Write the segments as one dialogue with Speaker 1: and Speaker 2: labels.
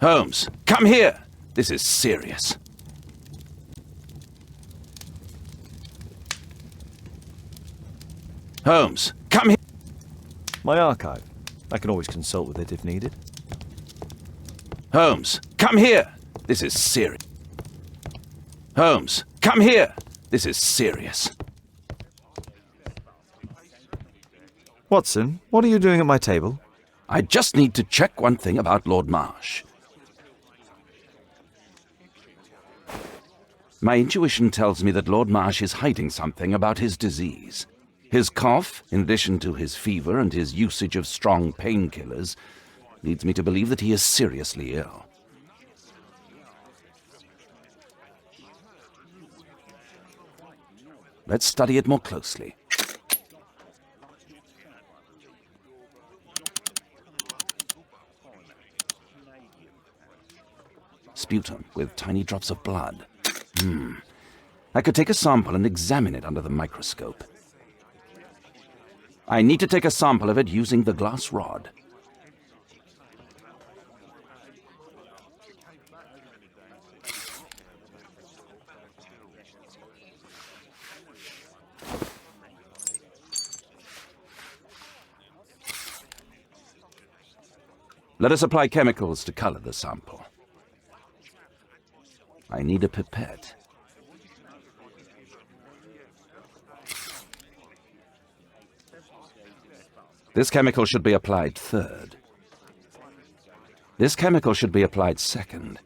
Speaker 1: Holmes, come here! This is serious. Holmes, come here!
Speaker 2: My archive. I can always consult with it if needed.
Speaker 1: Holmes, come here! This is serious. Holmes, come here! This is serious.
Speaker 2: Watson, what are you doing at my table?
Speaker 1: I just need to check one thing about Lord Marsh. My intuition tells me that Lord Marsh is hiding something about his disease. His cough, in addition to his fever and his usage of strong painkillers, leads me to believe that he is seriously ill. Let's study it more closely. Sputum with tiny drops of blood. I could take a sample and examine it under the microscope. I need to take a sample of it using the glass rod. Let us apply chemicals to color the sample. I need a pipette. This chemical should be applied third. This chemical should be applied second.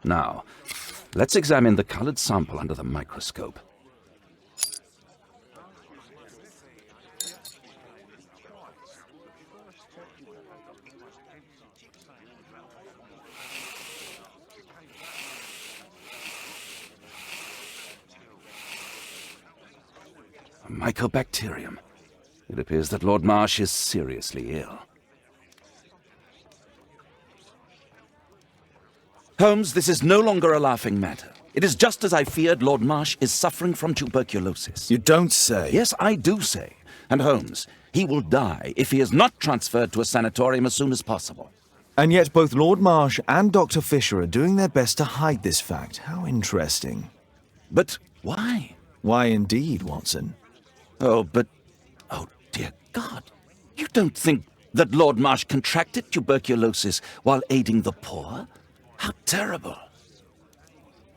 Speaker 1: Now, let's examine the colored sample under the microscope. A mycobacterium. It appears that Lord Marsh is seriously ill. Holmes, this is no longer a laughing matter. It is just as I feared. Lord Marsh is suffering from tuberculosis.
Speaker 2: You don't say.
Speaker 1: Yes, I do say. And Holmes, he will die if he is not transferred to a sanatorium as soon as possible.
Speaker 2: And yet both Lord Marsh and Dr. Fisher are doing their best to hide this fact. How interesting.
Speaker 1: But why?
Speaker 2: Why indeed, Watson?
Speaker 1: Oh, dear God. You don't think that Lord Marsh contracted tuberculosis while aiding the poor? How terrible.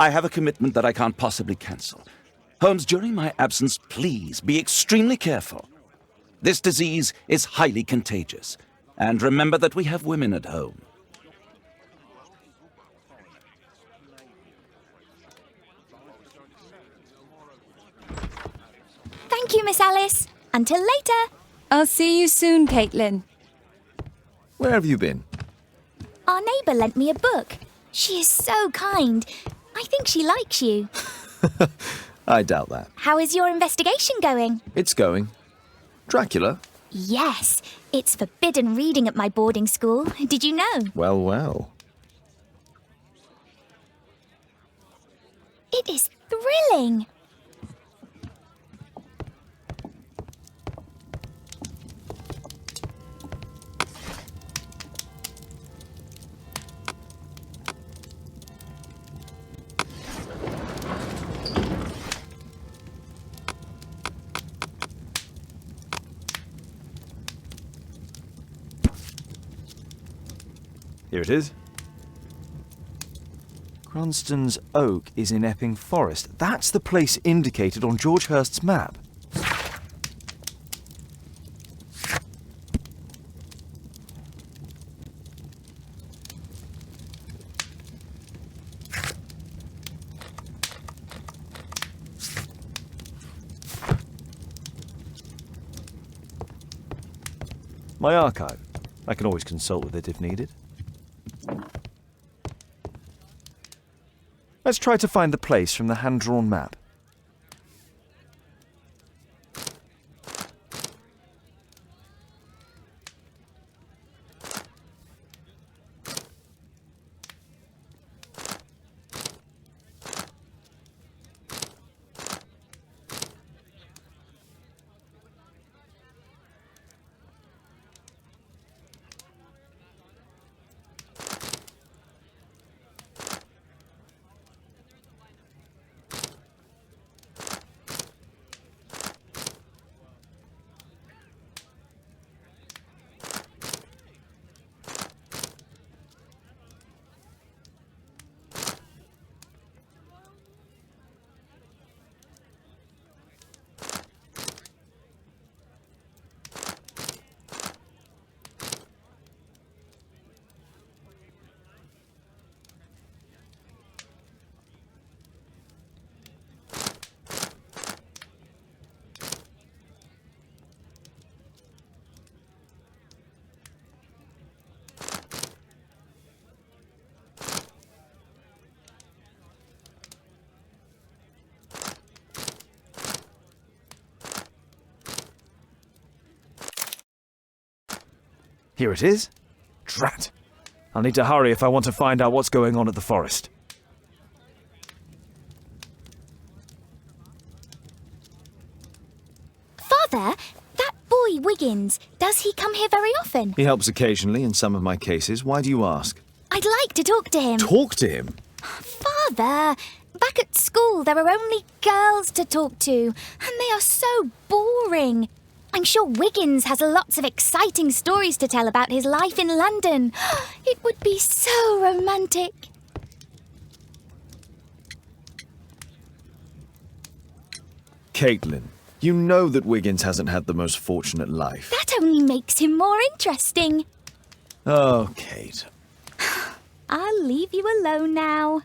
Speaker 1: I have a commitment that I can't possibly cancel. Holmes, during my absence, please be extremely careful. This disease is highly contagious. And remember that we have women at home.
Speaker 3: Thank you, Miss Alice. Until later.
Speaker 4: I'll see you soon, Caitlin.
Speaker 2: Where have you been?
Speaker 3: Our neighbour lent me a book. She is so kind. I think she likes you.
Speaker 2: I doubt that.
Speaker 3: How is your investigation going?
Speaker 2: It's going. Dracula?
Speaker 3: Yes, it's forbidden reading at my boarding school. Did you know?
Speaker 2: Well, well.
Speaker 3: It is thrilling.
Speaker 2: Here it is. Cranston's Oak is in Epping Forest. That's the place indicated on George Hurst's map. My archive. I can always consult with it if needed. Let's try to find the place from the hand-drawn map. Here it is. Drat. I'll need to hurry if I want to find out what's going on at the forest.
Speaker 3: Father, that boy Wiggins, does he come here very often?
Speaker 2: He helps occasionally in some of my cases. Why do you ask?
Speaker 3: I'd like to talk to him.
Speaker 2: Talk to him?
Speaker 3: Father, back at school there are only girls to talk to, and they are so boring. I'm sure Wiggins has lots of exciting stories to tell about his life in London. It would be so romantic.
Speaker 2: Caitlin, you know that Wiggins hasn't had the most fortunate life.
Speaker 3: That only makes him more interesting.
Speaker 2: Oh, Kate.
Speaker 3: I'll leave you alone now.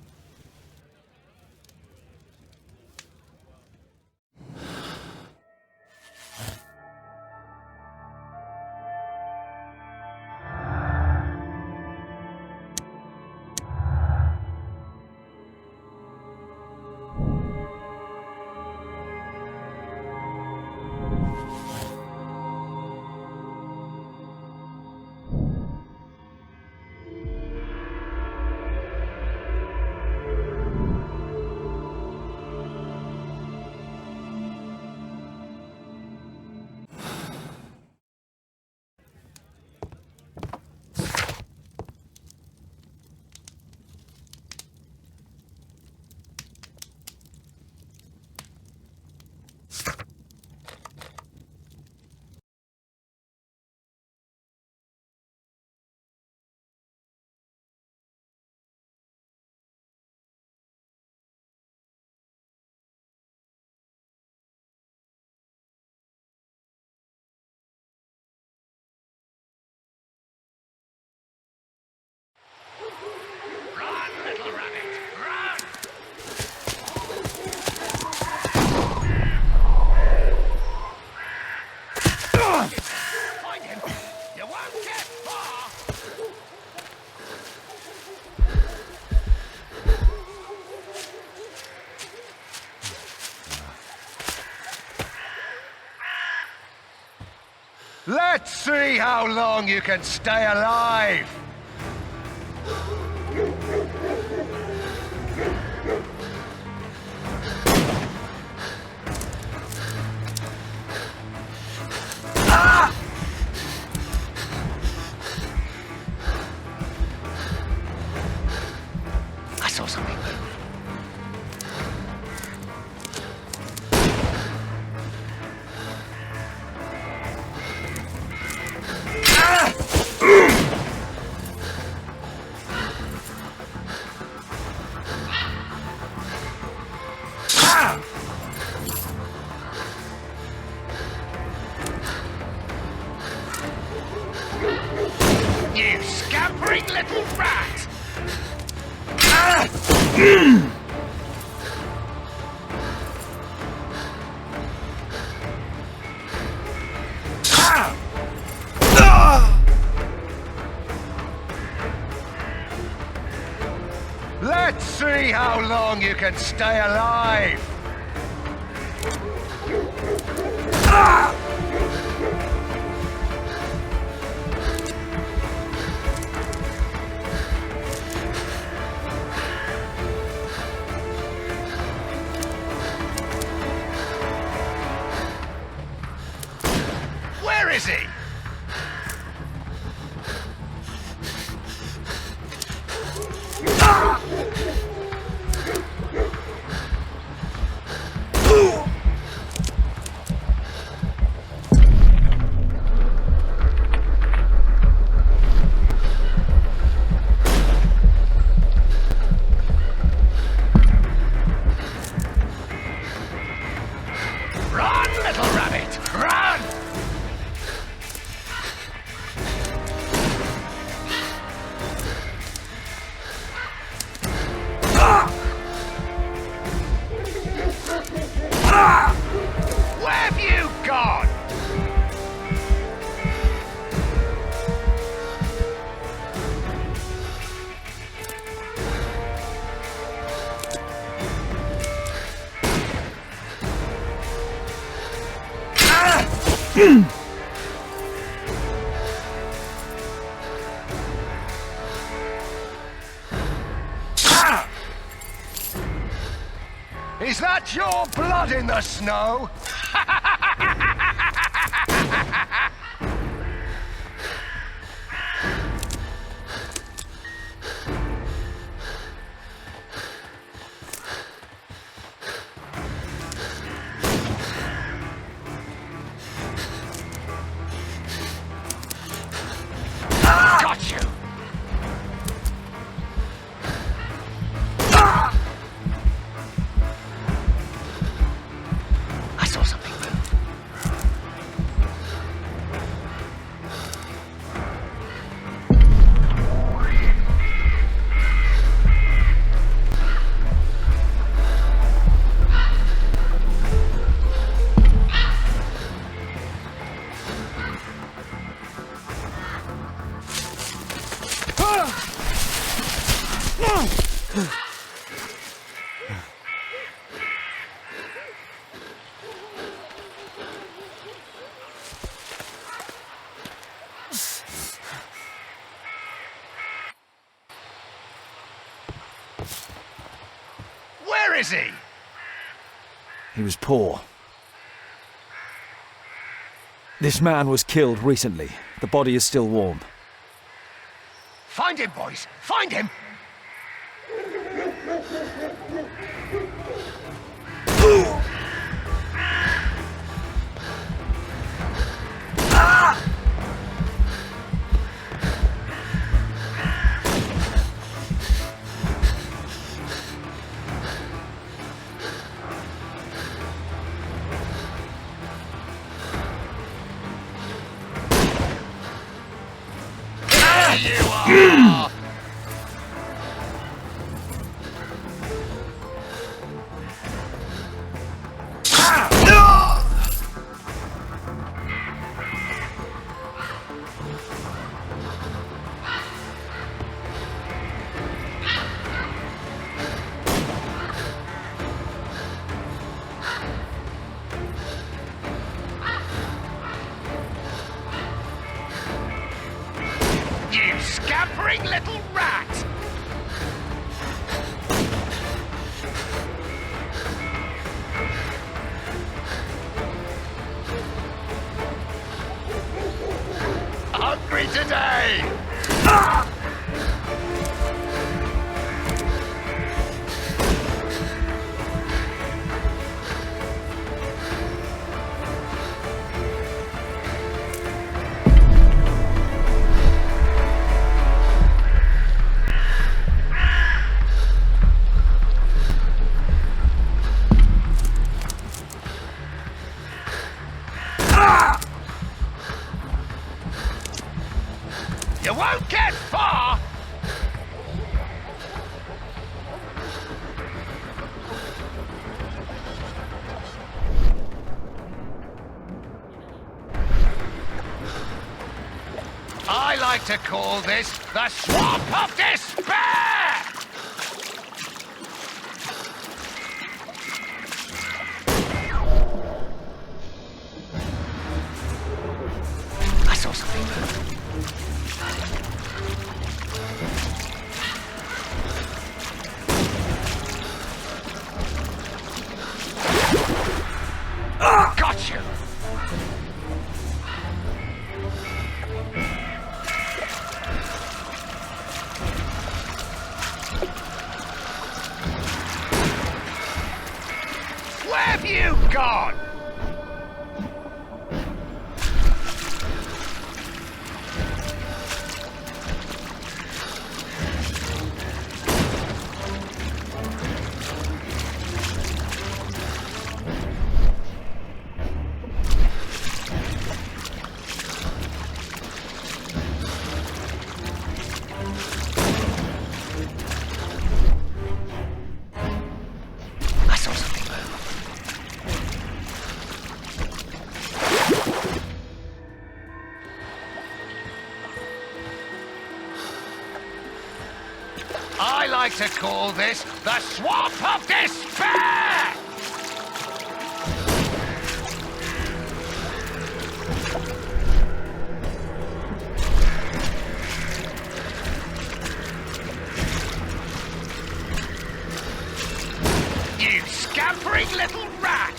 Speaker 5: Let's see how long you can stay alive! I saw something move. You scampering little rat! Let's see how long you can stay alive. Where is he? Run, little rabbit, run! Where have you gone? Is that your blood in the snow? Got you! I saw something move. Where is he?
Speaker 2: He was poor. This man was killed recently. The body is still warm.
Speaker 5: Find him, boys! Find him! There you are! You scampering little rat! Hungry today! You won't get far! I like to call this the Swamp of Despair! on! I saw something move. I like to call this the Swamp of Despair! You scampering little rat!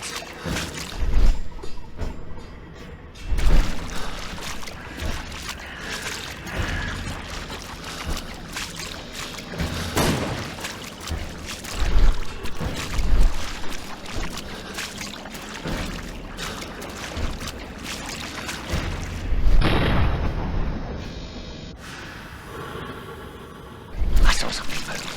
Speaker 5: I saw something move.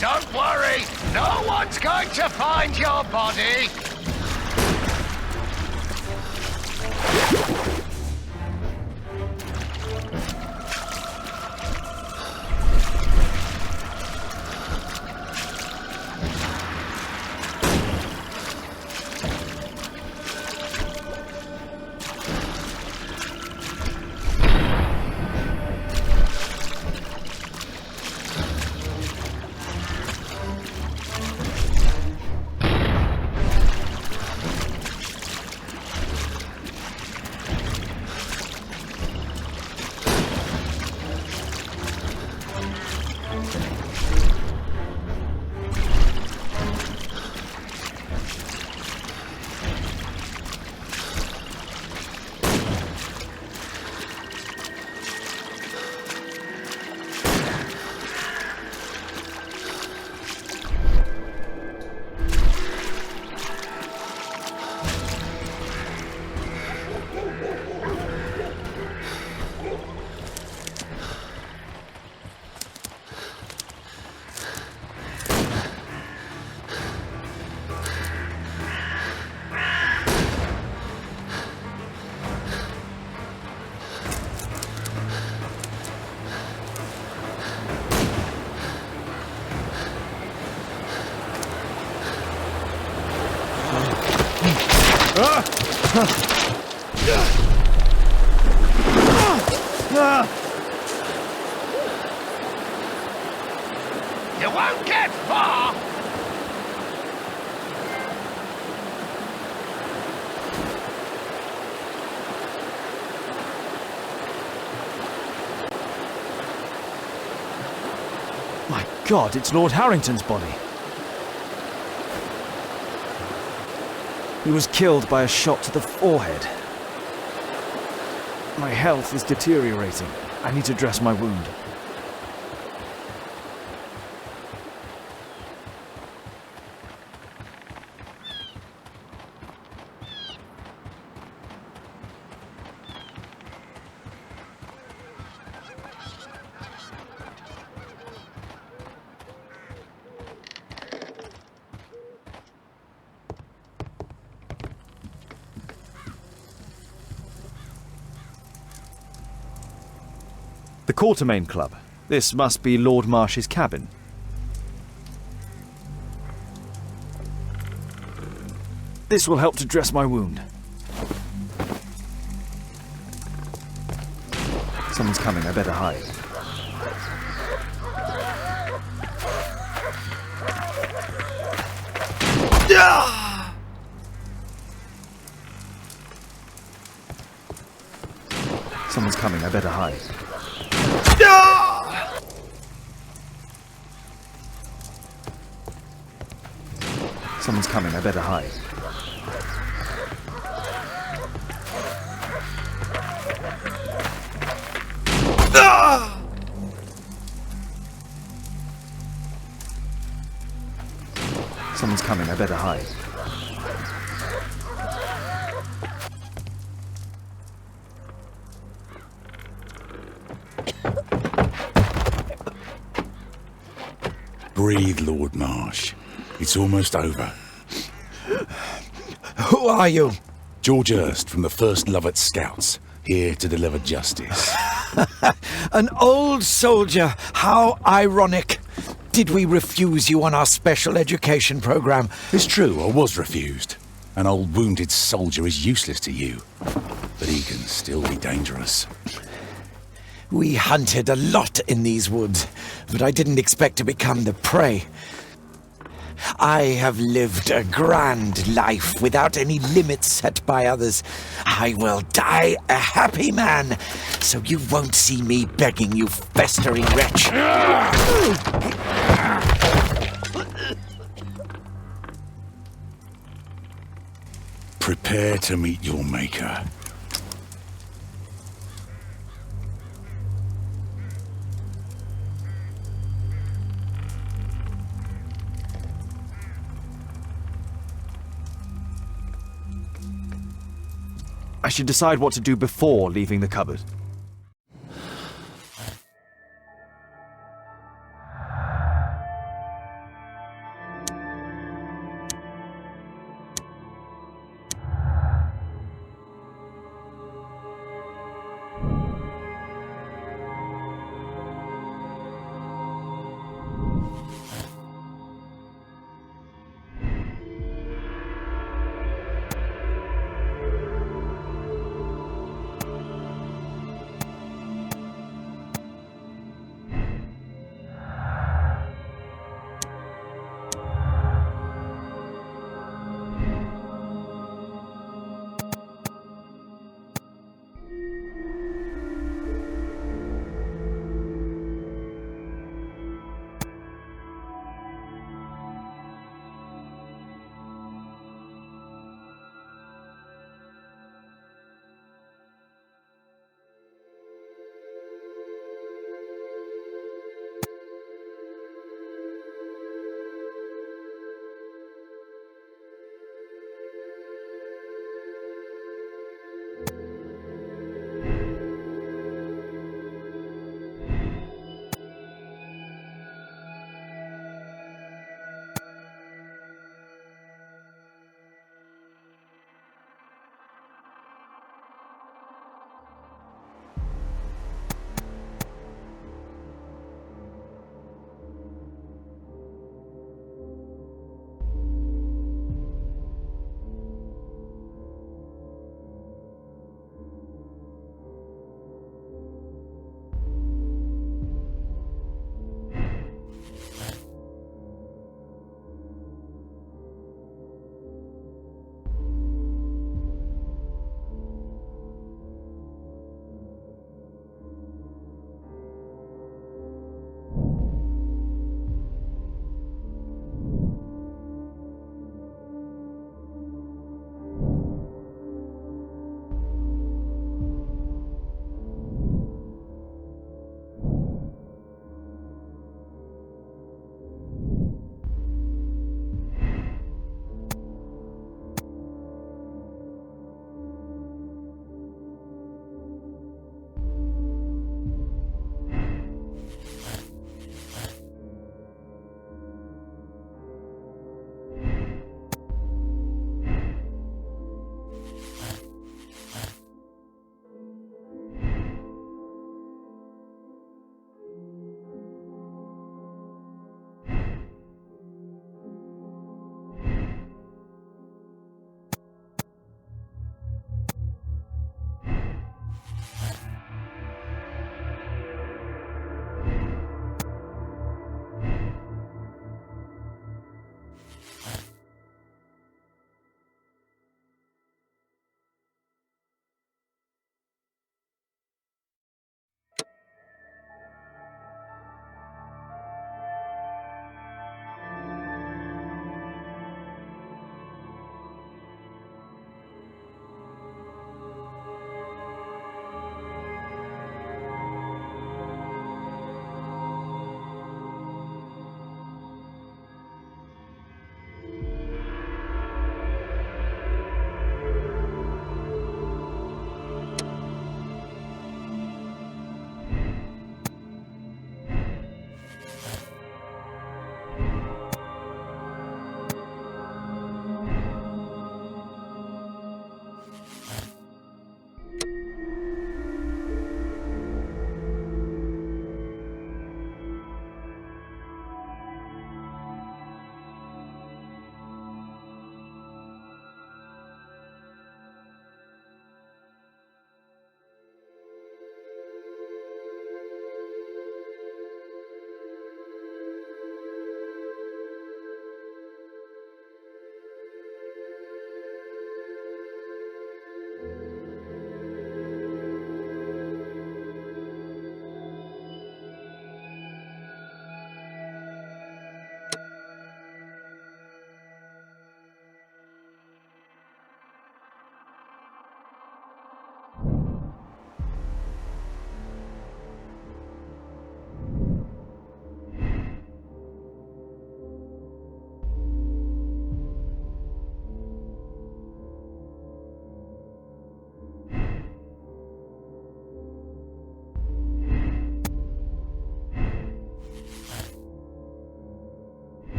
Speaker 5: Don't worry, no one's going to find your body. You won't get far!
Speaker 2: My God, it's Lord Harrington's body. He was killed by a shot to the forehead. My health is deteriorating. I need to dress my wound. The Quartermain Club. This must be Lord Marsh's cabin. This will help to dress my wound. Someone's coming, I better hide. Someone's coming, I better hide. Someone's coming, I better hide. Someone's coming, I better hide.
Speaker 6: Breathe, Lord Marsh. It's almost over.
Speaker 7: Who are you?
Speaker 6: George Hurst from the 1st Lovett Scouts, here to deliver justice.
Speaker 7: An old soldier. How ironic. Did we refuse you on our special education program?
Speaker 6: It's true, I was refused. An old wounded soldier is useless to you, but he can still be dangerous.
Speaker 7: We hunted a lot in these woods, but I didn't expect to become the prey. I have lived a grand life without any limits set by others. I will die a happy man, so you won't see me begging, you festering wretch.
Speaker 6: Prepare to meet your maker.
Speaker 2: I should decide what to do before leaving the cupboard.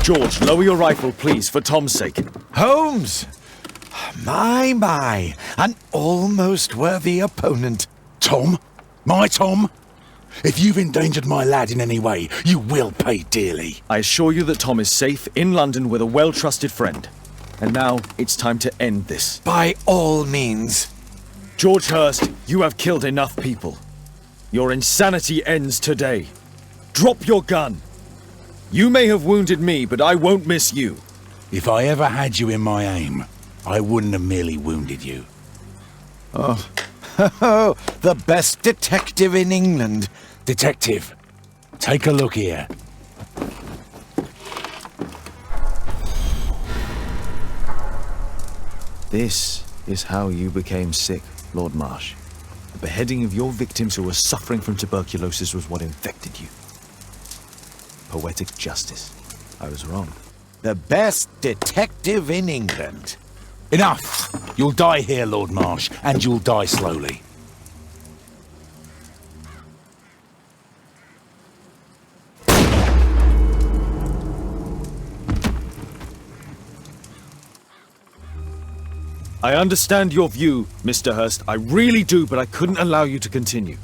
Speaker 2: George, lower your rifle, please, for Tom's sake.
Speaker 7: Holmes! My, an almost worthy opponent.
Speaker 6: Tom? My Tom? If you've endangered my lad in any way, you will pay dearly.
Speaker 2: I assure you that Tom is safe in London with a well-trusted friend. And now it's time to end this.
Speaker 7: By all means.
Speaker 2: George Hurst, you have killed enough people. Your insanity ends today. Drop your gun. You may have wounded me, but I won't miss you.
Speaker 6: If I ever had you in my aim, I wouldn't have merely wounded you.
Speaker 7: Oh, the best detective in England.
Speaker 6: Detective, take a look here.
Speaker 2: This is how you became sick, Lord Marsh. The beheading of your victims who were suffering from tuberculosis was what infected you. Poetic justice. I was wrong.
Speaker 7: The best detective in England.
Speaker 6: Enough! You'll die here, Lord Marsh, and you'll die slowly.
Speaker 2: I understand your view, Mr. Hurst. I really do, but I couldn't allow you to continue.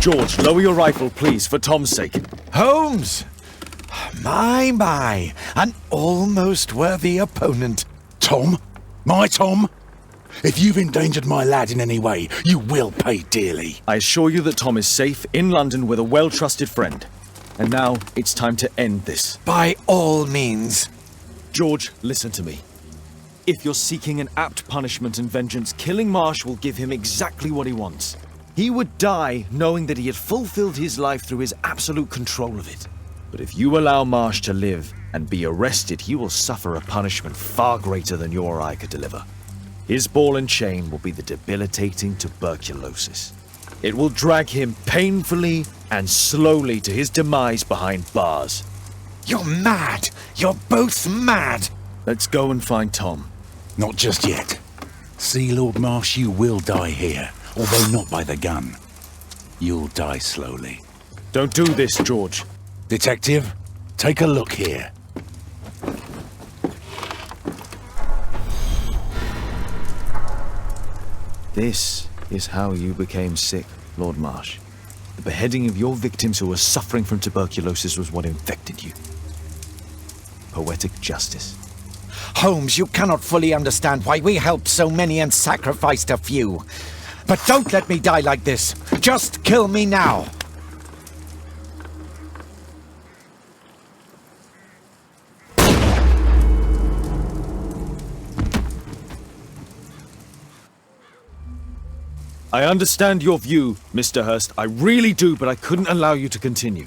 Speaker 2: George, lower your rifle, please, for Tom's sake.
Speaker 7: Holmes! My, an almost worthy opponent.
Speaker 6: Tom? My Tom? If you've endangered my lad in any way, you will pay dearly.
Speaker 2: I assure you that Tom is safe in London with a well-trusted friend. And now it's time to end this.
Speaker 7: By all means.
Speaker 2: George, listen to me. If you're seeking an apt punishment and vengeance, killing Marsh will give him exactly what he wants. He would die knowing that he had fulfilled his life through his absolute control of it. But if you allow Marsh to live and be arrested, he will suffer a punishment far greater than your eye could deliver. His ball and chain will be the debilitating tuberculosis. It will drag him painfully and slowly to his demise behind bars.
Speaker 7: You're mad! You're both mad!
Speaker 2: Let's go and find Tom.
Speaker 6: Not just yet. See, Lord Marsh, you will die here, although not by the gun. You'll die slowly.
Speaker 2: Don't do this, George.
Speaker 6: Detective, take a look here.
Speaker 2: This is how you became sick, Lord Marsh. The beheading of your victims who were suffering from tuberculosis was what infected you. Poetic justice.
Speaker 7: Holmes, you cannot fully understand why we helped so many and sacrificed a few. But don't let me die like this. Just kill me now.
Speaker 2: I understand your view, Mr. Hurst. I really do, but I couldn't allow you to continue.